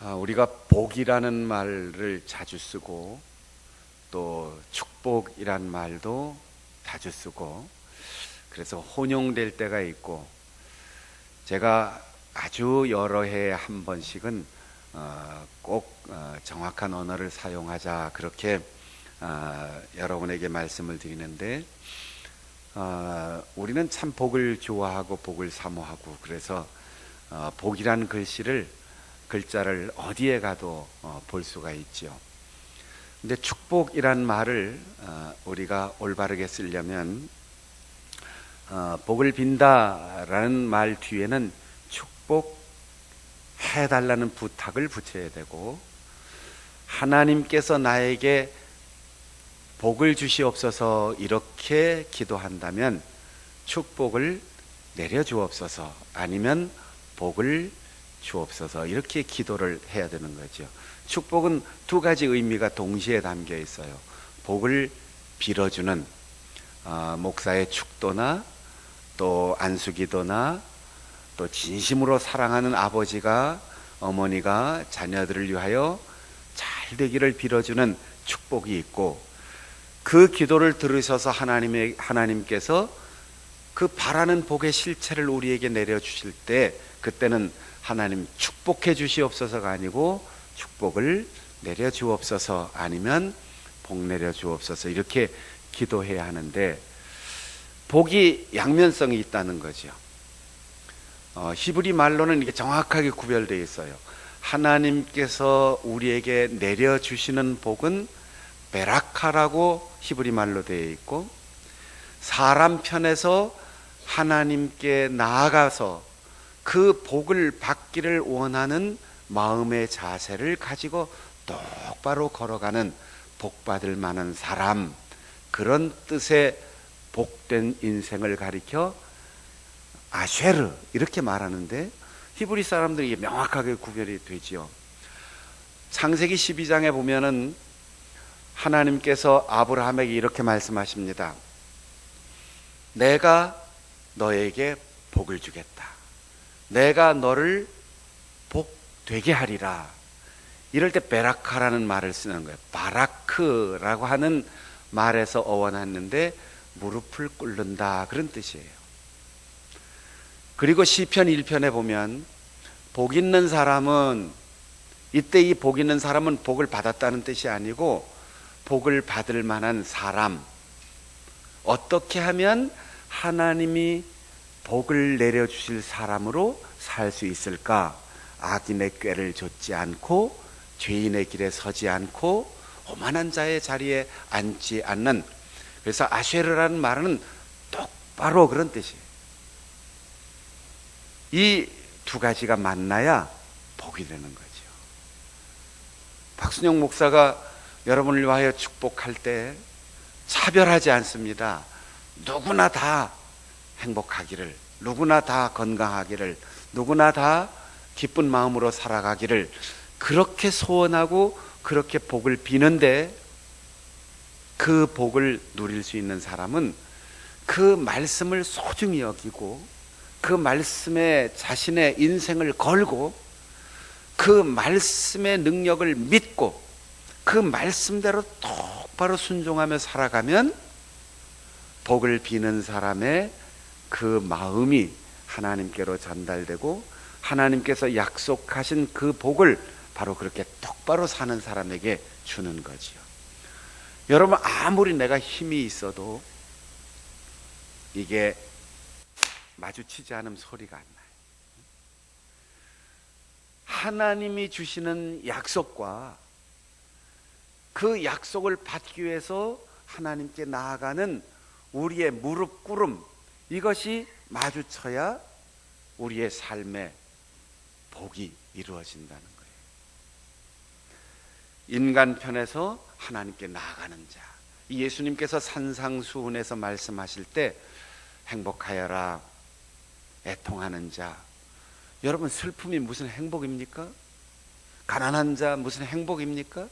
우리가 복이라는 말을 자주 쓰고 또 축복이란 말도 자주 쓰고 그래서 혼용될 때가 있고, 제가 아주 여러 해에 한 번씩은 꼭 정확한 언어를 사용하자 그렇게 여러분에게 말씀을 드리는데, 우리는 참 복을 좋아하고 복을 사모하고 그래서 복이란 글자를 어디에 가도 볼 수가 있죠. 근데 축복이란 말을 우리가 올바르게 쓰려면 복을 빈다라는 말 뒤에는 축복해달라는 부탁을 붙여야 되고, 하나님께서 나에게 복을 주시옵소서 이렇게 기도한다면 축복을 내려주옵소서, 아니면 복을 주옵소서 이렇게 기도를 해야 되는 거죠. 축복은 두 가지 의미가 동시에 담겨 있어요. 복을 빌어주는 목사의 축도나 또 안수기도나 또 진심으로 사랑하는 아버지가 어머니가 자녀들을 위하여 잘 되기를 빌어주는 축복이 있고, 그 기도를 들으셔서 하나님께서 그 바라는 복의 실체를 우리에게 내려주실 때, 그때는 하나님 축복해 주시옵소서가 아니고 축복을 내려 주옵소서, 아니면 복 내려 주옵소서 이렇게 기도해야 하는데, 복이 양면성이 있다는 거죠. 히브리 말로는 이게 정확하게 구별되어 있어요. 하나님께서 우리에게 내려주시는 복은 베라카라고 히브리 말로 되어 있고, 사람 편에서 하나님께 나아가서 그 복을 받기를 원하는 마음의 자세를 가지고 똑바로 걸어가는 복받을 만한 사람, 그런 뜻의 복된 인생을 가리켜 아쉐르 이렇게 말하는데, 히브리 사람들이 이게 명확하게 구별이 되지요. 창세기 12장에 보면은 하나님께서 아브라함에게 이렇게 말씀하십니다. 내가 너에게 복을 주겠다. 내가 너를 복 되게 하리라. 이럴 때 베라카라는 말을 쓰는 거예요. 바라크라고 하는 말에서 어원했는데 무릎을 꿇는다 그런 뜻이에요. 그리고 시편 1편에 보면 복 있는 사람은, 이때 이 복 있는 사람은 복을 받았다는 뜻이 아니고 복을 받을 만한 사람, 어떻게 하면 하나님이 복을 내려주실 사람으로 살 수 있을까? 악인의 꾀를 좇지 않고 죄인의 길에 서지 않고 오만한 자의 자리에 앉지 않는, 그래서 아쉐르라는 말은 똑바로 그런 뜻이에요. 이 두 가지가 만나야 복이 되는 거죠. 박순영 목사가 여러분을 위하여 축복할 때 차별하지 않습니다. 누구나 다 행복하기를, 누구나 다 건강하기를, 누구나 다 기쁜 마음으로 살아가기를 그렇게 소원하고 그렇게 복을 비는데, 그 복을 누릴 수 있는 사람은 그 말씀을 소중히 여기고 그 말씀에 자신의 인생을 걸고 그 말씀의 능력을 믿고 그 말씀대로 똑바로 순종하며 살아가면 복을 비는 사람의 그 마음이 하나님께로 전달되고 하나님께서 약속하신 그 복을 바로 그렇게 똑바로 사는 사람에게 주는 거지요. 여러분, 아무리 내가 힘이 있어도 이게 마주치지 않으면 소리가 안 나요. 하나님이 주시는 약속과 그 약속을 받기 위해서 하나님께 나아가는 우리의 무릎 꿇음, 이것이 마주쳐야 우리의 삶의 복이 이루어진다는 거예요. 인간 편에서 하나님께 나아가는 자, 예수님께서 산상수훈에서 말씀하실 때 행복하여라, 애통하는 자, 여러분 슬픔이 무슨 행복입니까? 가난한 자 무슨 행복입니까?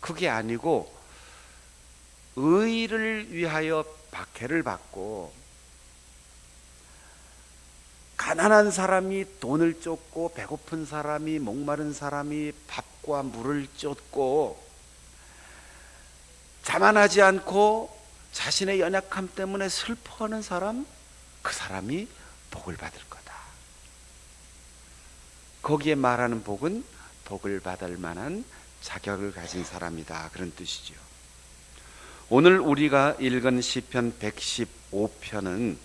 그게 아니고 의를 위하여 박해를 받고 가난한 사람이 돈을 쫓고 배고픈 사람이 목마른 사람이 밥과 물을 쫓고 자만하지 않고 자신의 연약함 때문에 슬퍼하는 사람, 그 사람이 복을 받을 거다. 거기에 말하는 복은 복을 받을 만한 자격을 가진 사람이다, 그런 뜻이죠. 오늘 우리가 읽은 시편 115편은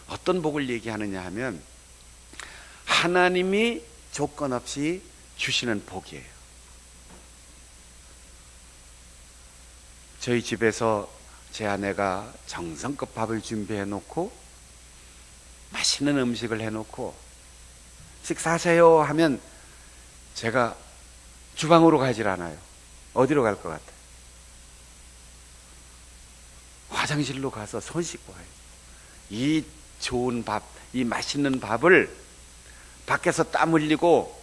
어떤 복을 얘기하느냐 하면 하나님이 조건 없이 주시는 복이에요. 저희 집에서 제 아내가 정성껏 밥을 준비해 놓고 맛있는 음식을 해 놓고 식사하세요 하면 제가 주방으로 가질 않아요. 어디로 갈 것 같아요? 화장실로 가서 손 씻고 와요. 이 좋은 밥, 이 맛있는 밥을 밖에서 땀 흘리고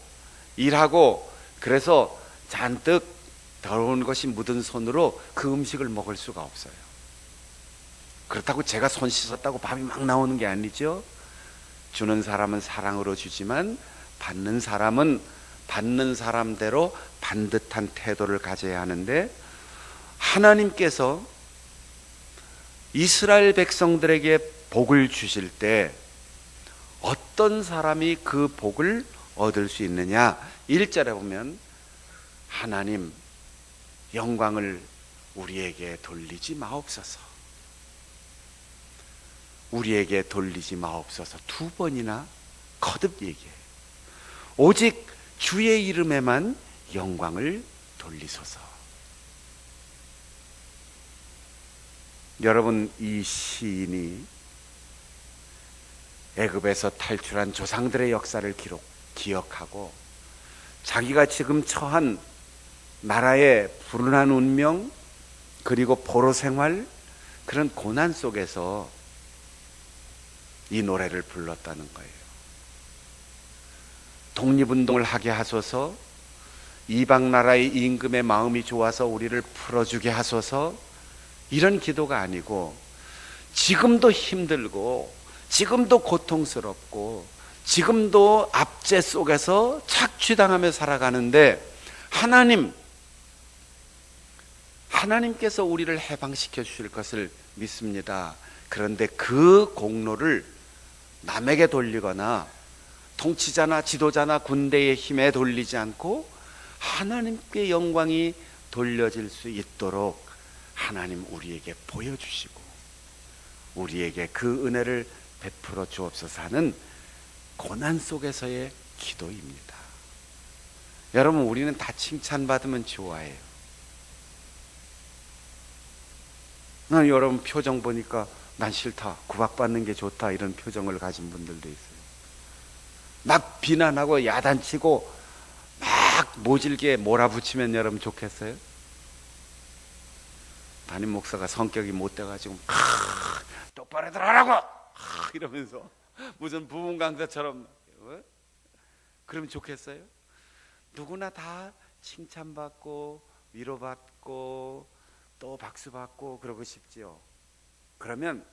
일하고 그래서 잔뜩 더러운 것이 묻은 손으로 그 음식을 먹을 수가 없어요. 그렇다고 제가 손 씻었다고 밥이 막 나오는 게 아니죠. 주는 사람은 사랑으로 주지만 받는 사람은 받는 사람대로 반듯한 태도를 가져야 하는데, 하나님께서 이스라엘 백성들에게 복을 주실 때 어떤 사람이 그 복을 얻을 수 있느냐? 1절에 보면 하나님 영광을 우리에게 돌리지 마옵소서, 우리에게 돌리지 마옵소서 두 번이나 거듭 얘기해요. 오직 주의 이름에만 영광을 돌리소서. 여러분, 이 시인이 애굽에서 탈출한 조상들의 역사를 기억하고 자기가 지금 처한 나라의 불운한 운명 그리고 포로 생활, 그런 고난 속에서 이 노래를 불렀다는 거예요. 독립운동을 하게 하소서, 이방 나라의 임금의 마음이 좋아서 우리를 풀어주게 하소서, 이런 기도가 아니고 지금도 힘들고 지금도 고통스럽고 지금도 압제 속에서 착취당하며 살아가는데 하나님께서 우리를 해방시켜 주실 것을 믿습니다. 그런데 그 공로를 남에게 돌리거나 통치자나 지도자나 군대의 힘에 돌리지 않고 하나님께 영광이 돌려질 수 있도록 하나님 우리에게 보여주시고 우리에게 그 은혜를 베풀어 주옵소서 하는 고난 속에서의 기도입니다. 여러분, 우리는 다 칭찬받으면 좋아해요. 여러분 표정 보니까 난 싫다, 구박받는 게 좋다, 이런 표정을 가진 분들도 있어요. 막 비난하고 야단치고 막 모질게 몰아붙이면 여러분 좋겠어요? 담임 목사가 성격이 못돼가지고 똑바로들 하라고 이러면서 무슨 부분 강사처럼 그러면 좋겠어요? 누구나 다 칭찬받고 위로받고 또 박수받고 그러고 싶지요. 그러면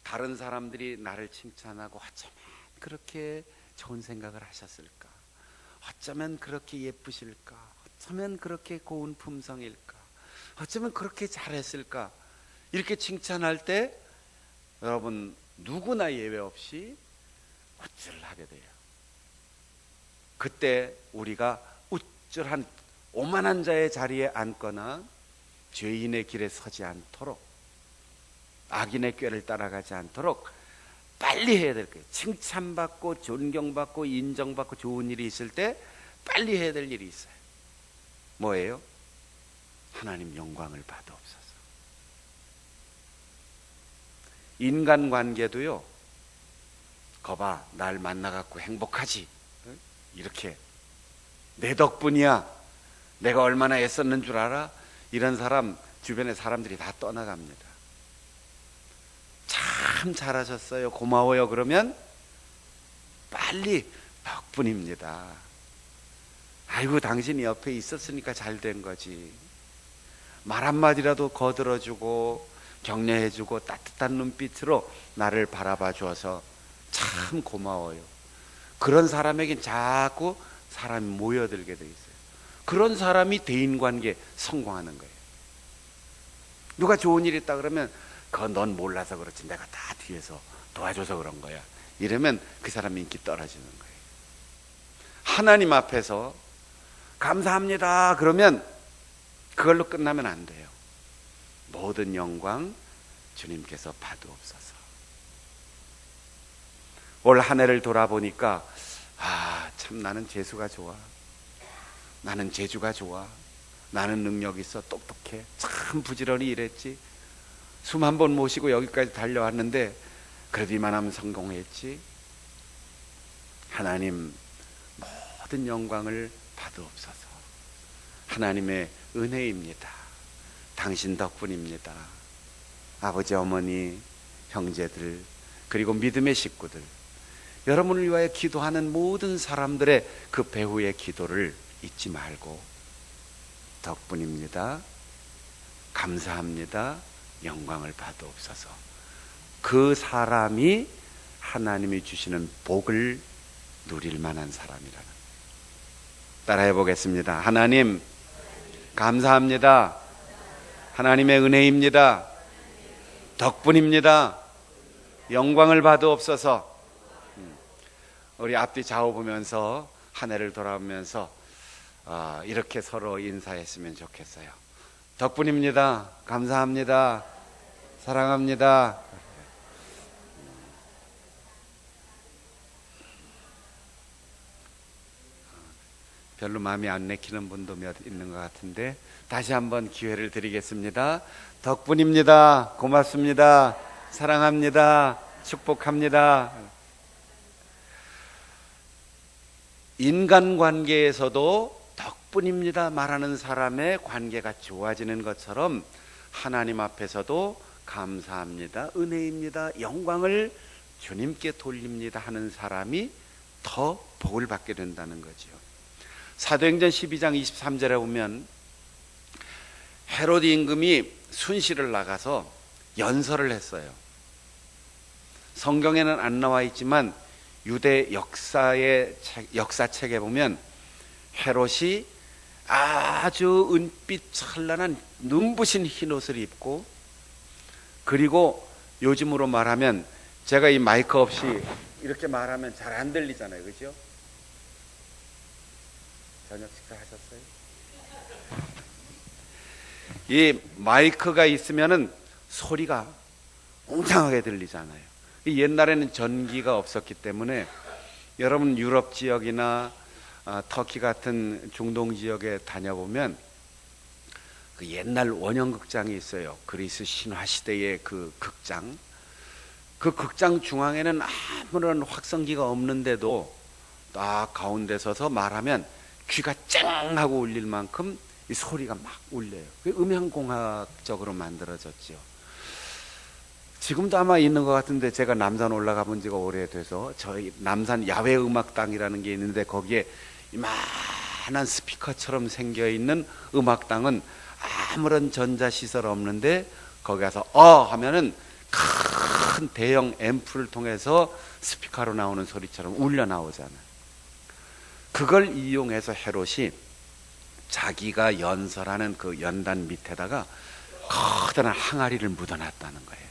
다른 사람들이 나를 칭찬하고 어쩌면 그렇게 좋은 생각을 하셨을까, 어쩌면 그렇게 예쁘실까, 어쩌면 그렇게 고운 품성일까, 어쩌면 그렇게 잘했을까, 이렇게 칭찬할 때 여러분 누구나 예외 없이 우쭐하게 돼요. 그때 우리가 우쭐한 오만한 자의 자리에 앉거나 죄인의 길에 서지 않도록, 악인의 꾀를 따라가지 않도록 빨리 해야 될 거예요. 칭찬받고 존경받고 인정받고 좋은 일이 있을 때 빨리 해야 될 일이 있어요. 뭐예요? 하나님 영광을 받아옵소서. 인간관계도요, 거봐 날 만나갖고 행복하지, 이렇게 내 덕분이야, 내가 얼마나 애썼는 줄 알아? 이런 사람 주변에 사람들이 다 떠나갑니다. 참 잘하셨어요, 고마워요 그러면 빨리 덕분입니다. 아이고 당신이 옆에 있었으니까 잘 된 거지. 말 한마디라도 거들어주고 격려해주고 따뜻한 눈빛으로 나를 바라봐 주어서 참 고마워요. 그런 사람에겐 자꾸 사람이 모여들게 돼 있어요. 그런 사람이 대인관계 성공하는 거예요. 누가 좋은 일 있다 그러면 그건 넌 몰라서 그렇지 내가 다 뒤에서 도와줘서 그런 거야. 이러면 그 사람 인기 떨어지는 거예요. 하나님 앞에서 감사합니다 그러면 그걸로 끝나면 안 돼요. 모든 영광 주님께서 받으옵소서. 올 한 해를 돌아보니까 참 나는 재수가 좋아. 나는 재주가 좋아. 나는 능력 있어. 똑똑해. 참 부지런히 일했지. 숨 한 번 못 쉬고 여기까지 달려왔는데 그래도 이만하면 성공했지. 하나님 모든 영광을 받으옵소서. 하나님의 은혜입니다. 당신 덕분입니다. 아버지, 어머니, 형제들, 그리고 믿음의 식구들, 여러분을 위하여 기도하는 모든 사람들의 그 배후의 기도를 잊지 말고 덕분입니다. 감사합니다. 영광을 받으옵소서. 그 사람이 하나님이 주시는 복을 누릴 만한 사람이라는. 따라해 보겠습니다. 하나님 감사합니다. 하나님의 은혜입니다. 덕분입니다. 영광을 받으옵소서. 우리 앞뒤 좌우 보면서 한 해를 돌아보면서 이렇게 서로 인사했으면 좋겠어요. 덕분입니다. 감사합니다. 사랑합니다. 별로 마음이 안 내키는 분도 몇 있는 것 같은데 다시 한번 기회를 드리겠습니다. 덕분입니다. 고맙습니다. 사랑합니다. 축복합니다. 인간관계에서도 덕분입니다 말하는 사람의 관계가 좋아지는 것처럼 하나님 앞에서도 감사합니다, 은혜입니다, 영광을 주님께 돌립니다 하는 사람이 더 복을 받게 된다는 거죠. 사도행전 12장 23절에 보면 헤로드 임금이 순시를 나가서 연설을 했어요. 성경에는 안 나와 있지만 유대 역사책에 보면 헤롯이 아주 은빛 찬란한 눈부신 흰옷을 입고, 그리고 요즘으로 말하면 제가 이 마이크 없이 이렇게 말하면 잘 안 들리잖아요, 그죠? 저녁 식사 하셨어요? 이 마이크가 있으면은 소리가 웅장하게 들리잖아요. 옛날에는 전기가 없었기 때문에 여러분 유럽 지역이나 터키 같은 중동 지역에 다녀보면 그 옛날 원형극장이 있어요. 그리스 신화 시대의 그 극장. 그 극장 중앙에는 아무런 확성기가 없는데도 딱 가운데 서서 말하면 귀가 쨍 하고 울릴 만큼 이 소리가 막 울려요. 음향공학적으로 만들어졌죠. 지금도 아마 있는 것 같은데 제가 남산 올라가 본 지가 오래돼서 저희 남산 야외 음악당이라는 게 있는데 거기에 이만한 스피커처럼 생겨 있는 음악당은 아무런 전자시설 없는데 거기 가서 하면은 큰 대형 앰프를 통해서 스피커로 나오는 소리처럼 울려 나오잖아요. 그걸 이용해서 헤롯이 자기가 연설하는 그 연단 밑에다가 커다란 항아리를 묻어놨다는 거예요.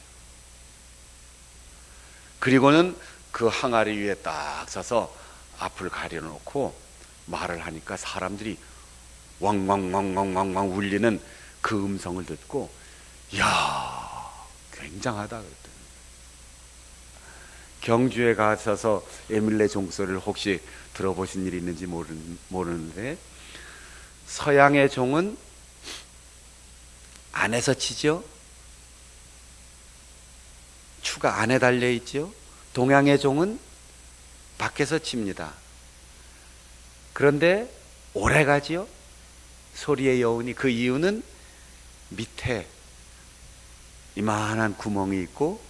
그리고는 그 항아리 위에 딱 서서 앞을 가려놓고 말을 하니까 사람들이 왕왕왕왕왕왕 울리는 그 음성을 듣고 이야 굉장하다 그랬더니, 경주에 가셔서 에밀레 종소리를 혹시 들어보신 일이 있는지 모르는데 서양의 종은 안에서 치죠. 추가 안에 달려있죠. 동양의 종은 밖에서 칩니다. 그런데 오래가지요. 소리의 여운이. 그 이유는 밑에 이만한 구멍이 있고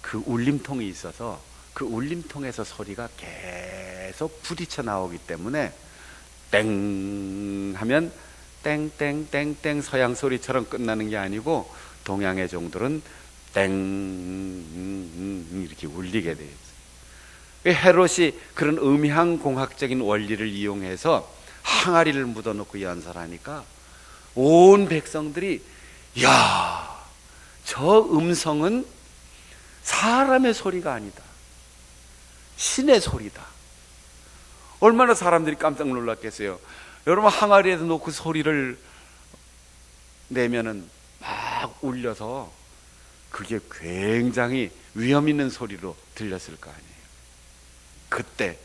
그 울림통이 있어서 그 울림통에서 소리가 계속 부딪혀 나오기 때문에 땡 하면 땡땡땡땡 서양 소리처럼 끝나는 게 아니고 동양의 종들은 땡 이렇게 울리게 돼요. 헤롯이 그런 음향공학적인 원리를 이용해서 항아리를 묻어놓고 연설하니까 온 백성들이 야, 저 음성은 사람의 소리가 아니다, 신의 소리다. 얼마나 사람들이 깜짝 놀랐겠어요. 여러분, 항아리에다 놓고 소리를 내면은 막 울려서 그게 굉장히 위험 있는 소리로 들렸을 거 아니에요. 그때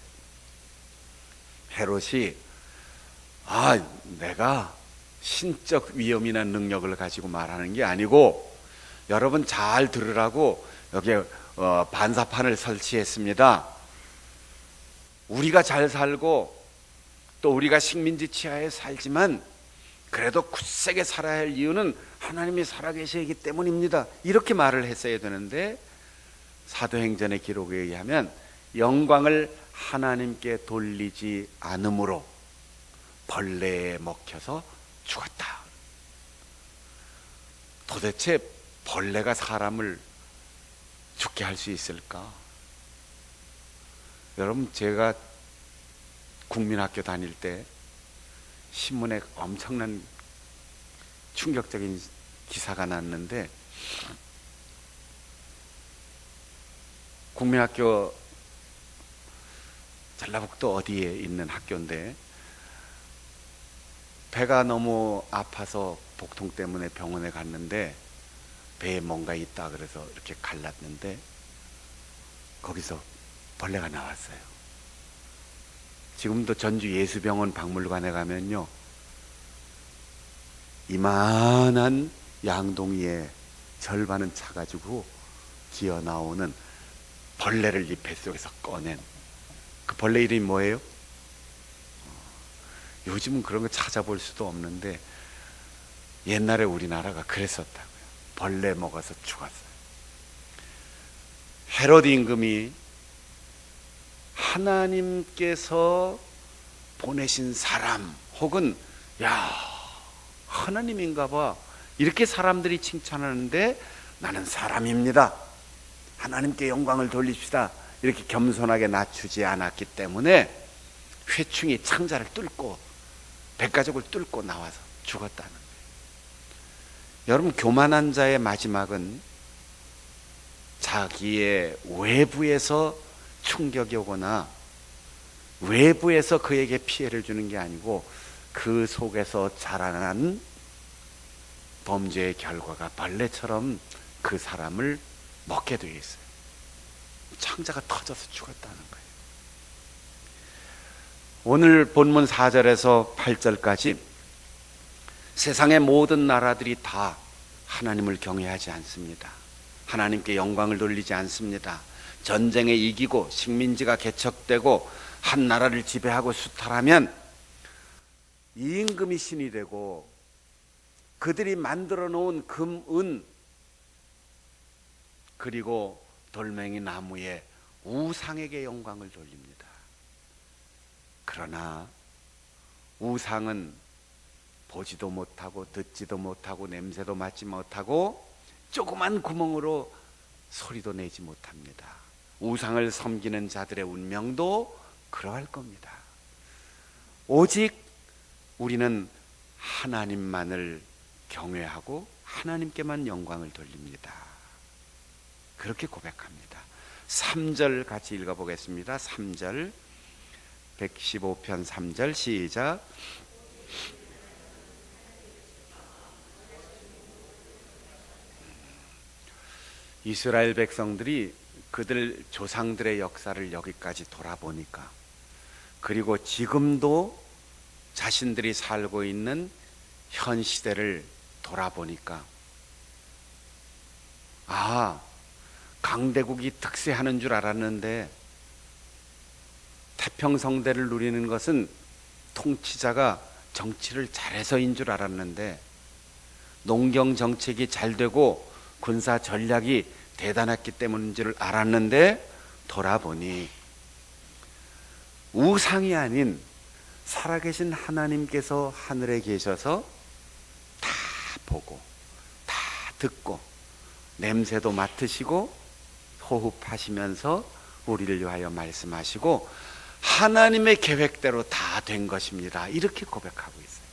헤롯이 내가 신적 위험이나 능력을 가지고 말하는 게 아니고, 여러분 잘 들으라고 여기에 반사판을 설치했습니다. 우리가 잘 살고 또 우리가 식민지 치하에 살지만 그래도 굳세게 살아야 할 이유는 하나님이 살아계시기 때문입니다. 이렇게 말을 했어야 되는데, 사도행전의 기록에 의하면 영광을 하나님께 돌리지 않으므로 벌레에 먹혀서 죽었다. 도대체 벌레가 사람을 죽게 할 수 있을까? 여러분, 제가 국민학교 다닐 때 신문에 엄청난 충격적인 기사가 났는데, 국민학교 전라북도 어디에 있는 학교인데, 배가 너무 아파서 복통 때문에 병원에 갔는데 배에 뭔가 있다 그래서 이렇게 갈랐는데 거기서 벌레가 나왔어요. 지금도 전주 예수병원 박물관에 가면요, 이만한 양동이에 절반은 차가지고 기어 나오는 벌레를 이 뱃속에서 꺼낸, 그 벌레 이름이 뭐예요? 요즘은 그런 거 찾아볼 수도 없는데 옛날에 우리나라가 그랬었다고요. 벌레 먹어서 죽었어요. 헤롯 임금이 하나님께서 보내신 사람, 혹은 야, 하나님인가 봐, 이렇게 사람들이 칭찬하는데 나는 사람입니다, 하나님께 영광을 돌립시다, 이렇게 겸손하게 낮추지 않았기 때문에 회충이 창자를 뚫고 백가족을 뚫고 나와서 죽었다는 거예요. 여러분, 교만한 자의 마지막은 자기의 외부에서 충격이 오거나 외부에서 그에게 피해를 주는 게 아니고 그 속에서 자라난 범죄의 결과가 벌레처럼 그 사람을 먹게 되어 있어요. 창자가 터져서 죽었다는 거예요. 오늘 본문 4절에서 8절까지 세상의 모든 나라들이 다 하나님을 경외하지 않습니다. 하나님께 영광을 돌리지 않습니다. 전쟁에 이기고 식민지가 개척되고 한 나라를 지배하고 수탈하면 이 임금이 신이 되고 그들이 만들어 놓은 금, 은, 그리고 돌멩이 나무에 우상에게 영광을 돌립니다. 그러나 우상은 보지도 못하고 듣지도 못하고 냄새도 맡지 못하고 조그만 구멍으로 소리도 내지 못합니다. 우상을 섬기는 자들의 운명도 그러할 겁니다. 오직 우리는 하나님만을 경외하고 하나님께만 영광을 돌립니다. 그렇게 고백합니다. 3절 같이 읽어보겠습니다. 3절, 115편 3절 시작. 이스라엘 백성들이 그들 조상들의 역사를 여기까지 돌아보니까, 그리고 지금도 자신들이 살고 있는 현 시대를 돌아보니까, 강대국이 득세하는 줄 알았는데 태평성대를 누리는 것은 통치자가 정치를 잘해서인 줄 알았는데, 농경 정책이 잘 되고 군사 전략이 대단했기 때문인 줄 알았는데, 돌아보니 우상이 아닌 살아계신 하나님께서 하늘에 계셔서 다 보고 다 듣고 냄새도 맡으시고 호흡하시면서 우리를 위하여 말씀하시고 하나님의 계획대로 다 된 것입니다. 이렇게 고백하고 있어요.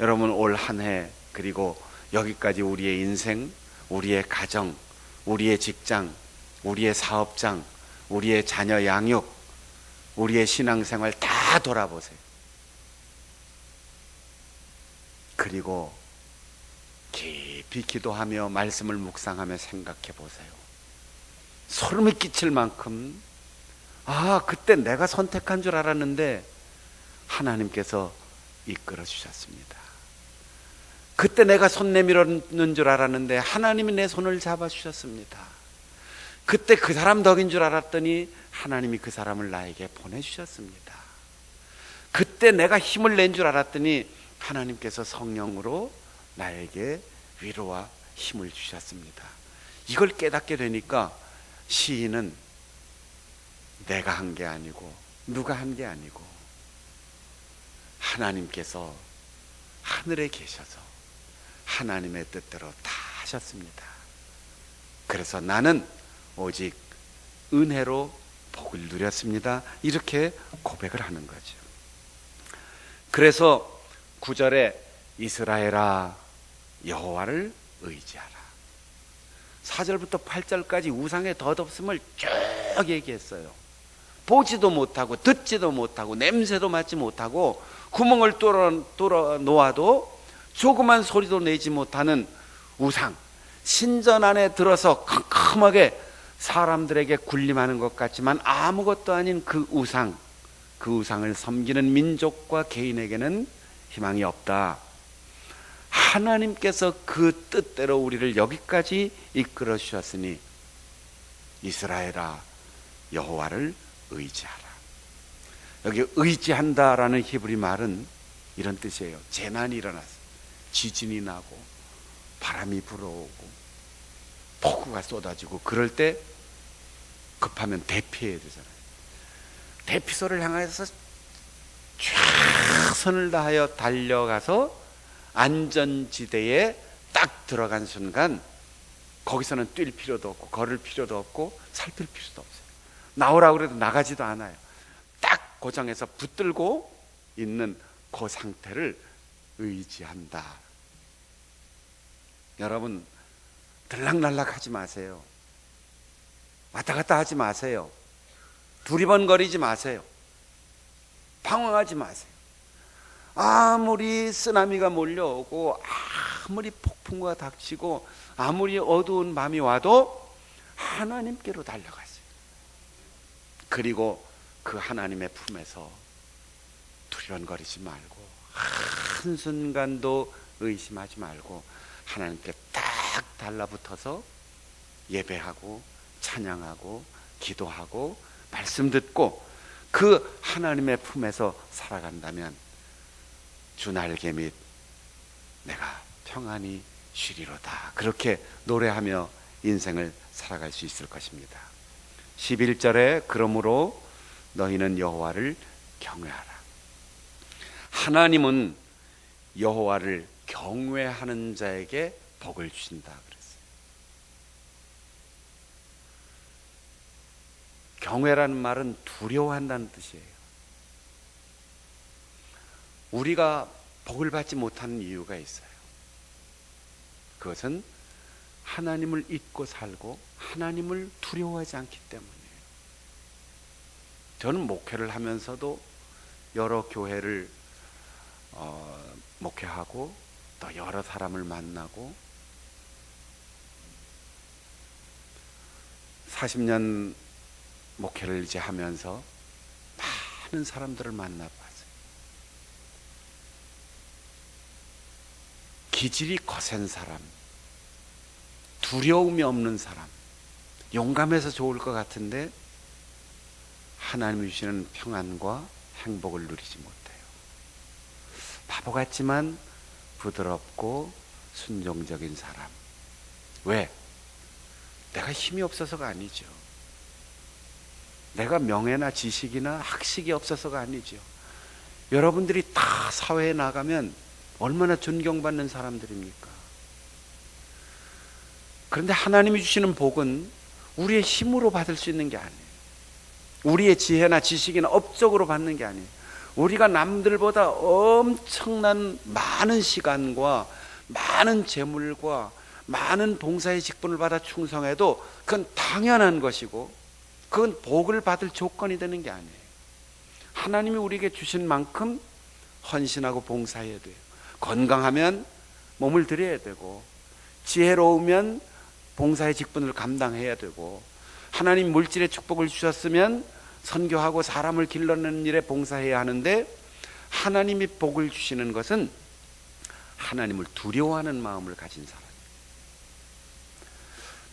여러분, 올 한 해 그리고 여기까지 우리의 인생, 우리의 가정, 우리의 직장, 우리의 사업장, 우리의 자녀 양육, 우리의 신앙생활 다 돌아보세요. 그리고 깊이 기도하며 말씀을 묵상하며 생각해 보세요. 소름이 끼칠 만큼 그때 내가 선택한 줄 알았는데 하나님께서 이끌어 주셨습니다. 그때 내가 손 내밀었는 줄 알았는데 하나님이 내 손을 잡아 주셨습니다. 그때 그 사람 덕인 줄 알았더니 하나님이 그 사람을 나에게 보내주셨습니다. 그때 내가 힘을 낸 줄 알았더니 하나님께서 성령으로 나에게 위로와 힘을 주셨습니다. 이걸 깨닫게 되니까 시인은 내가 한 게 아니고 누가 한 게 아니고 하나님께서 하늘에 계셔서 하나님의 뜻대로 다 하셨습니다. 그래서 나는 오직 은혜로 복을 누렸습니다. 이렇게 고백을 하는 거죠. 그래서 9절에 이스라엘아 여호와를 의지하라. 4절부터 8절까지 우상의 덧없음을 쭉 얘기했어요. 보지도 못하고 듣지도 못하고 냄새도 맡지 못하고 구멍을 뚫어 놓아도 조그만 소리도 내지 못하는 우상, 신전 안에 들어서 캄캄하게 사람들에게 군림하는 것 같지만 아무것도 아닌 그 우상을 섬기는 민족과 개인에게는 희망이 없다. 하나님께서 그 뜻대로 우리를 여기까지 이끌어 주셨으니 이스라엘아 여호와를 의지하라. 여기 의지한다라는 히브리 말은 이런 뜻이에요. 재난이 일어났어요. 지진이 나고 바람이 불어오고 폭우가 쏟아지고 그럴 때 급하면 대피해야 되잖아요. 대피소를 향해서 최선을 다하여 달려가서 안전지대에 딱 들어간 순간 거기서는 뛸 필요도 없고 걸을 필요도 없고 살필 필요도 없어요. 나오라고 그래도 나가지도 않아요. 딱 고정해서 붙들고 있는 그 상태를 의지한다. 여러분, 들락날락 하지 마세요. 왔다 갔다 하지 마세요. 두리번거리지 마세요. 방황하지 마세요. 아무리 쓰나미가 몰려오고 아무리 폭풍과 닥치고 아무리 어두운 밤이 와도 하나님께로 달려가세요. 그리고 그 하나님의 품에서 두리번거리지 말고 한순간도 의심하지 말고 하나님께 딱 달라붙어서 예배하고 찬양하고 기도하고 말씀 듣고 그 하나님의 품에서 살아간다면 주 날개 밑 내가 평안히 쉬리로다. 그렇게 노래하며 인생을 살아갈 수 있을 것입니다. 11절에 그러므로 너희는 여호와를 경외하라. 하나님은 여호와를 경외하는 자에게 복을 주신다 그랬어요. 경외라는 말은 두려워한다는 뜻이에요. 우리가 복을 받지 못하는 이유가 있어요. 그것은 하나님을 잊고 살고 하나님을 두려워하지 않기 때문이에요. 저는 목회를 하면서도 여러 교회를 목회하고 또 여러 사람을 만나고 40년 목회를 이제 하면서 많은 사람들을 만나봤어요. 기질이 거센 사람, 두려움이 없는 사람, 용감해서 좋을 것 같은데 하나님이 주시는 평안과 행복을 누리지 못해요. 바보 같지만 부드럽고 순종적인 사람. 왜? 내가 힘이 없어서가 아니죠. 내가 명예나 지식이나 학식이 없어서가 아니죠. 여러분들이 다 사회에 나가면 얼마나 존경받는 사람들입니까? 그런데 하나님이 주시는 복은 우리의 힘으로 받을 수 있는 게 아니에요. 우리의 지혜나 지식이나 업적으로 받는 게 아니에요. 우리가 남들보다 엄청난 많은 시간과 많은 재물과 많은 봉사의 직분을 받아 충성해도 그건 당연한 것이고, 그건 복을 받을 조건이 되는 게 아니에요. 하나님이 우리에게 주신 만큼 헌신하고 봉사해야 돼요. 건강하면 몸을 드려야 되고, 지혜로우면 봉사의 직분을 감당해야 되고, 하나님 물질의 축복을 주셨으면 선교하고 사람을 길러내는 일에 봉사해야 하는데, 하나님이 복을 주시는 것은 하나님을 두려워하는 마음을 가진 사람.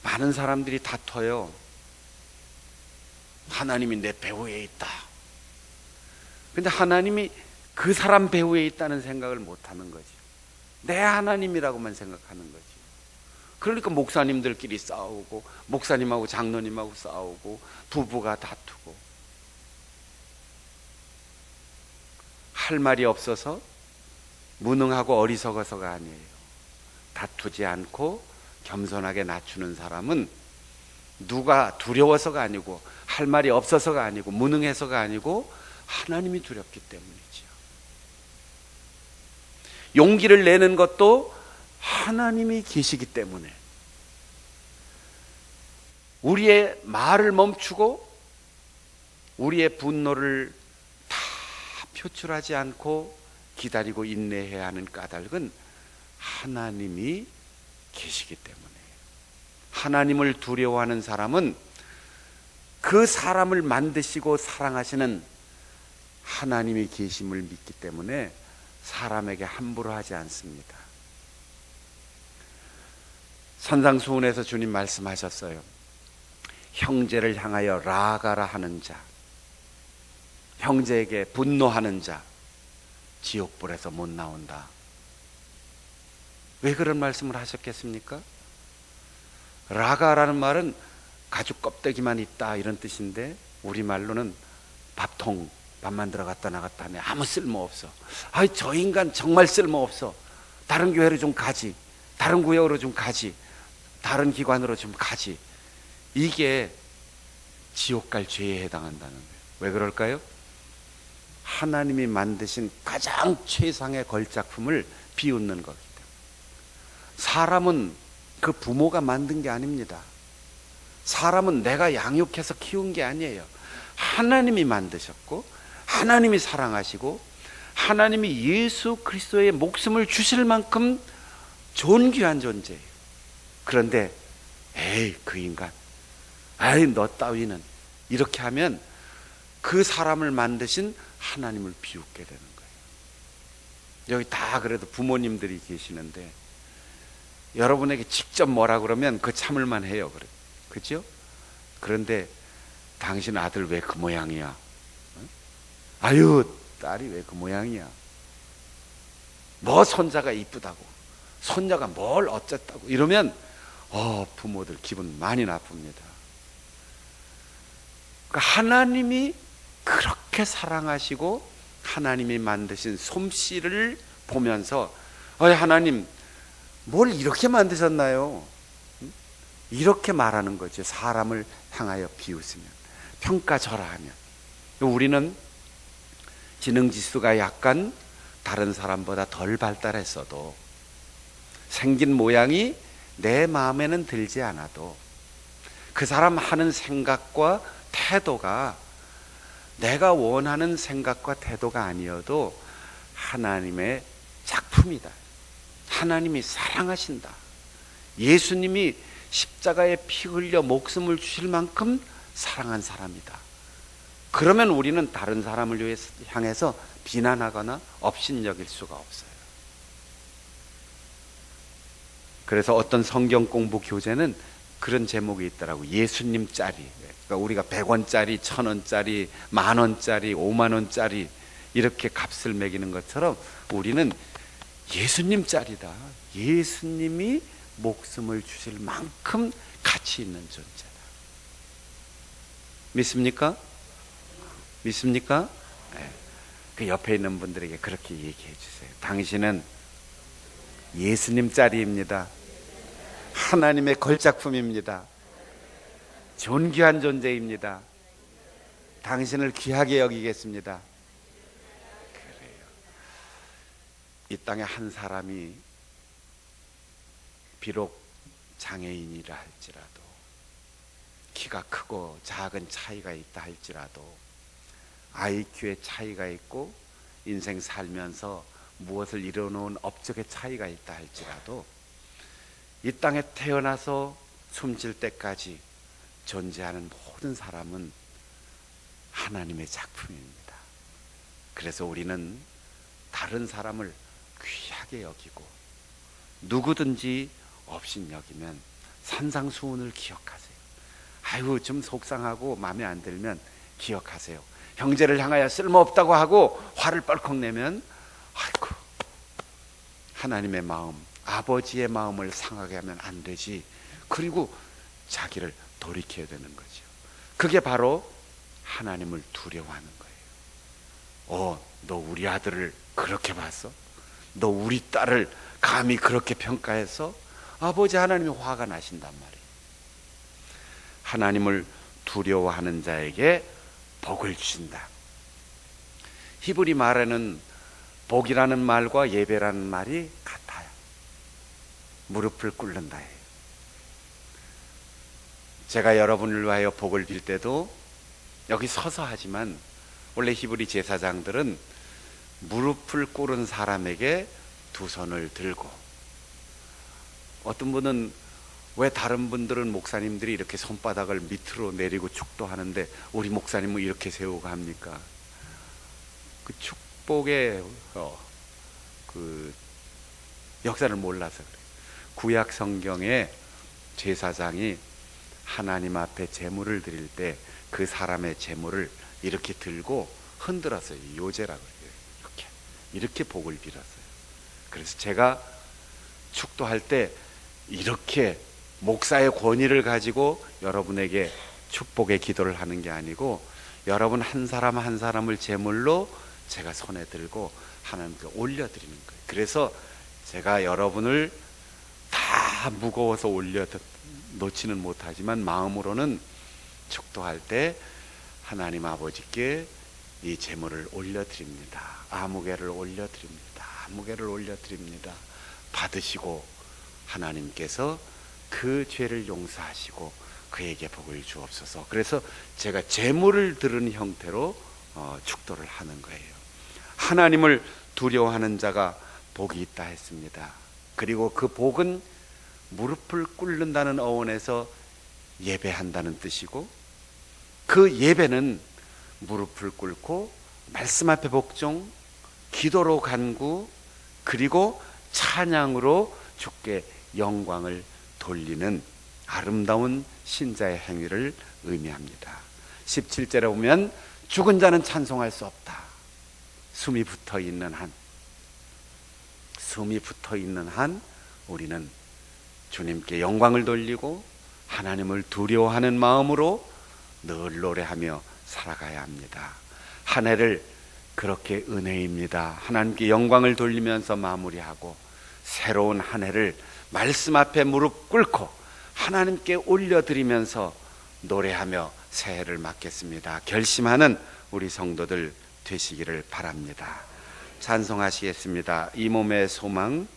많은 사람들이 다퉈요. 하나님이 내 배후에 있다. 근데 하나님이 그 사람 배후에 있다는 생각을 못하는 거지. 내 하나님이라고만 생각하는 거지. 그러니까 목사님들끼리 싸우고, 목사님하고 장로님하고 싸우고, 부부가 다투고. 할 말이 없어서 무능하고 어리석어서가 아니에요. 다투지 않고 겸손하게 낮추는 사람은 누가 두려워서가 아니고, 할 말이 없어서가 아니고, 무능해서가 아니고, 하나님이 두렵기 때문이지요. 용기를 내는 것도 하나님이 계시기 때문에, 우리의 말을 멈추고 우리의 분노를 다 표출하지 않고 기다리고 인내해야 하는 까닭은 하나님이 계시기 때문에. 하나님을 두려워하는 사람은 그 사람을 만드시고 사랑하시는 하나님이 계심을 믿기 때문에 사람에게 함부로 하지 않습니다. 산상수훈에서 주님 말씀하셨어요. 형제를 향하여 라가라 하는 자, 형제에게 분노하는 자, 지옥불에서 못 나온다. 왜 그런 말씀을 하셨겠습니까? 라가라는 말은 가죽 껍데기만 있다 이런 뜻인데, 우리말로는 밥통, 밥만 들어갔다 나갔다 하네. 아무 쓸모없어. 아이, 저 인간 정말 쓸모없어. 다른 교회로 좀 가지, 다른 구역으로 좀 가지, 다른 기관으로 좀 가지. 이게 지옥 갈 죄에 해당한다는 거예요. 왜 그럴까요? 하나님이 만드신 가장 최상의 걸작품을 비웃는 거기 때문에. 사람은 그 부모가 만든 게 아닙니다. 사람은 내가 양육해서 키운 게 아니에요. 하나님이 만드셨고, 하나님이 사랑하시고, 하나님이 예수 그리스도의 목숨을 주실 만큼 존귀한 존재예요. 그런데 에이, 그 인간, 아이, 너 따위는, 이렇게 하면 그 사람을 만드신 하나님을 비웃게 되는 거예요. 여기 다 그래도 부모님들이 계시는데, 여러분에게 직접 뭐라 그러면 그 참을만 해요. 그렇죠? 그런데 당신 아들 왜 그 모양이야? 아유, 딸이 왜 그 모양이야? 뭐 손자가 이쁘다고, 손자가 뭘 어쨌다고 이러면 부모들 기분 많이 나쁩니다. 그러니까 하나님이 그렇게 사랑하시고 하나님이 만드신 솜씨를 보면서 하나님 뭘 이렇게 만드셨나요? 이렇게 말하는 거죠. 사람을 향하여 비웃으면, 평가절하하면. 우리는 지능지수가 약간 다른 사람보다 덜 발달했어도, 생긴 모양이 내 마음에는 들지 않아도, 그 사람 하는 생각과 태도가 내가 원하는 생각과 태도가 아니어도 하나님의 작품이다. 하나님이 사랑하신다. 예수님이 십자가에 피 흘려 목숨을 주실 만큼 사랑한 사람이다. 그러면 우리는 다른 사람을 향해서 비난하거나 업신여길 수가 없어요. 그래서 어떤 성경 공부 교재는 그런 제목이 있더라고. 예수님짜리. 그러니까 우리가 100원짜리, 1000원짜리, 10,000원짜리, 50,000원짜리 이렇게 값을 매기는 것처럼 우리는 예수님짜리다. 예수님이 목숨을 주실 만큼 가치 있는 존재다. 믿습니까? 믿습니까? 네. 그 옆에 있는 분들에게 그렇게 얘기해 주세요. 당신은 예수님짜리입니다. 하나님의 걸작품입니다. 존귀한 존재입니다. 당신을 귀하게 여기겠습니다. 그래요. 이 땅에 한 사람이 비록 장애인이라 할지라도, 키가 크고 작은 차이가 있다 할지라도, IQ의 차이가 있고 인생 살면서 무엇을 이뤄놓은 업적의 차이가 있다 할지라도, 이 땅에 태어나서 숨질 때까지 존재하는 모든 사람은 하나님의 작품입니다. 그래서 우리는 다른 사람을 귀하게 여기고 누구든지 업신여기면 산상수훈을 기억하세요. 아유, 좀 속상하고 마음에 안 들면 기억하세요. 형제를 향하여 쓸모없다고 하고 화를 뻘컥 내면 아이고, 하나님의 마음, 아버지의 마음을 상하게 하면 안 되지. 그리고 자기를 돌이켜야 되는 거죠. 그게 바로 하나님을 두려워하는 거예요. 너 우리 아들을 그렇게 봤어? 너 우리 딸을 감히 그렇게 평가해서? 아버지 하나님이 화가 나신단 말이에요. 하나님을 두려워하는 자에게 복을 주신다. 히브리 말에는 복이라는 말과 예배라는 말이 같아요. 무릎을 꿇는다예요. 제가 여러분을 위하여 복을 빌 때도 여기 서서 하지만, 원래 히브리 제사장들은 무릎을 꿇은 사람에게 두 손을 들고, 어떤 분은 왜 다른 분들은 목사님들이 이렇게 손바닥을 밑으로 내리고 축도하는데 우리 목사님은 이렇게 세우고 합니까? 그 축복의 그 역사를 몰라서 그래요. 구약 성경에 제사장이 하나님 앞에 제물을 드릴 때 그 사람의 제물을 이렇게 들고 흔들었어요. 요제라고 해요. 이렇게 복을 빌었어요. 그래서 제가 축도할 때 이렇게 목사의 권위를 가지고 여러분에게 축복의 기도를 하는 게 아니고, 여러분 한 사람 한 사람을 제물로 제가 손에 들고 하나님께 올려드리는 거예요. 그래서 제가 여러분을 다 무거워서 올려 놓지는 못하지만 마음으로는 축도할 때 하나님 아버지께 이 제물을 올려드립니다. 아무개를 올려드립니다. 아무개를 올려드립니다. 받으시고 하나님께서 그 죄를 용서하시고 그에게 복을 주옵소서. 그래서 제가 제물을 들은 형태로 축도를 하는 거예요. 하나님을 두려워하는 자가 복이 있다 했습니다. 그리고 그 복은 무릎을 꿇는다는 어원에서 예배한다는 뜻이고, 그 예배는 무릎을 꿇고 말씀 앞에 복종, 기도로 간구, 그리고 찬양으로 주께 영광을 돌리는 아름다운 신자의 행위를 의미합니다. 17절에 보면 죽은 자는 찬송할 수 없다. 숨이 붙어 있는 한 우리는 주님께 영광을 돌리고 하나님을 두려워하는 마음으로 늘 노래하며 살아가야 합니다. 한 해를 그렇게 은혜입니다. 하나님께 영광을 돌리면서 마무리하고, 새로운 한 해를 말씀 앞에 무릎 꿇고 하나님께 올려드리면서 노래하며 새해를 맞겠습니다. 결심하는 우리 성도들 되시기를 바랍니다. 찬송하시겠습니다. 이 몸의 소망.